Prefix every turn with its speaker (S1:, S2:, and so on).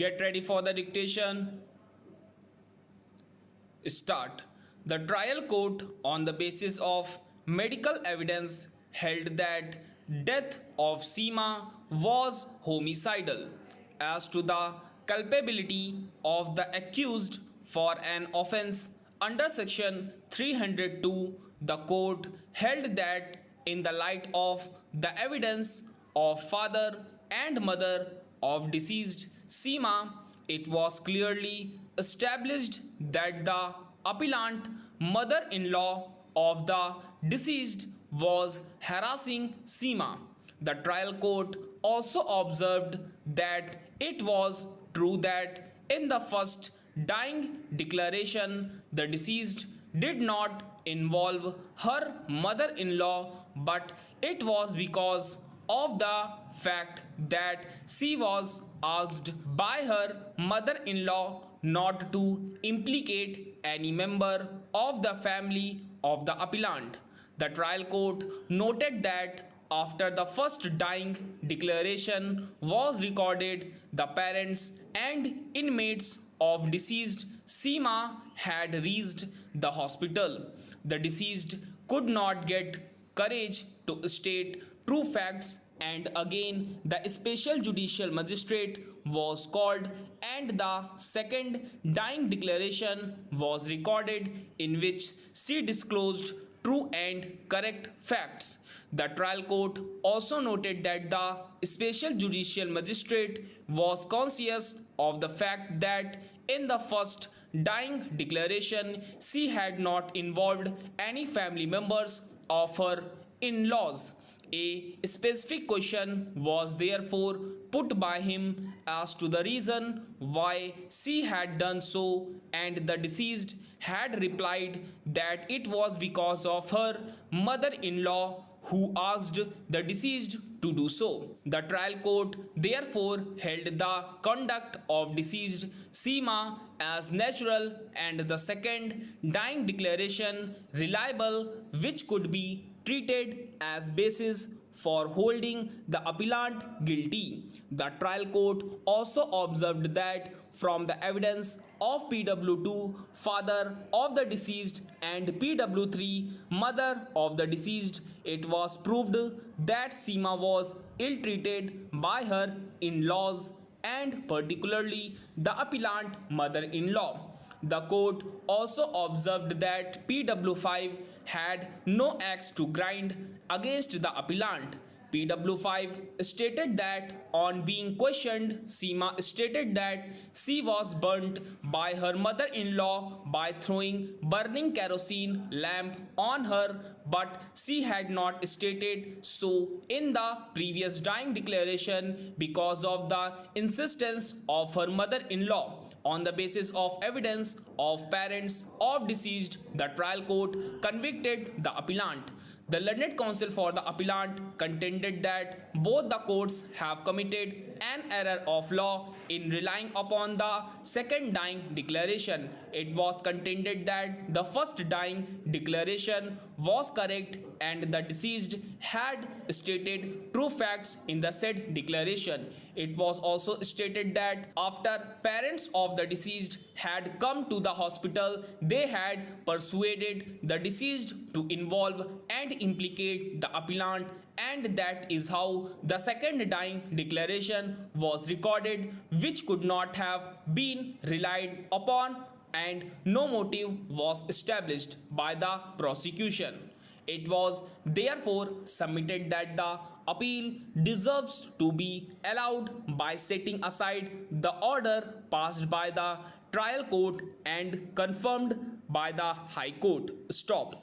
S1: Get ready for the dictation. Start. The trial court, on the basis of medical evidence, held that death of Seema was homicidal. As to the culpability of the accused for an offence under section 302, the court held that in the light of the evidence of father and mother of deceased Seema, it was clearly established that the appellant mother-in-law of the deceased was harassing Seema. The trial court also observed that it was true that in the first dying declaration the deceased did not involve her mother-in-law, but it was because of the fact that she was asked by her mother-in-law not to implicate any member of the family of the appellant. The trial court noted that after the first dying declaration was recorded, the parents and inmates of deceased Seema had reached the hospital. The deceased could not get courage to state true facts, and again the special judicial magistrate was called and the second dying declaration was recorded, in which she disclosed true and correct facts. The trial court also noted that the special judicial magistrate was conscious of the fact that in the first dying declaration she had not involved any family members of her in-laws. A specific question was therefore put by him as to the reason why she had done so, and the deceased had replied that it was because of her mother-in-law who asked the deceased to do so. The trial court therefore held the conduct of deceased Seema as natural and the second dying declaration reliable, which could be treated as basis for holding the appellant guilty. The trial court also observed that from the evidence of PW2, father of the deceased, and PW3, mother of the deceased, it was proved that Seema was ill-treated by her in-laws and particularly the appellant mother-in-law. The court also observed that PW5 had no axe to grind against the appellant. PW5 stated that on being questioned, Seema stated that she was burnt by her mother-in-law by throwing burning kerosene lamp on her, but she had not stated so in the previous dying declaration because of the insistence of her mother-in-law. On the basis of evidence of parents of deceased, the trial court convicted the appellant. The learned counsel for the appellant contended that both the courts have committed an error of law in relying upon the second dying declaration. It was contended that the first dying declaration was correct and the deceased had stated true facts in the said declaration. It was also stated that after parents of the deceased had come to the hospital, they had persuaded the deceased to involve and implicate the appellant, and that is how the second dying declaration was recorded, which could not have been relied upon, and no motive was established by the prosecution. It was therefore submitted that the appeal deserves to be allowed by setting aside the order passed by the trial court and confirmed by the High Court. Stop.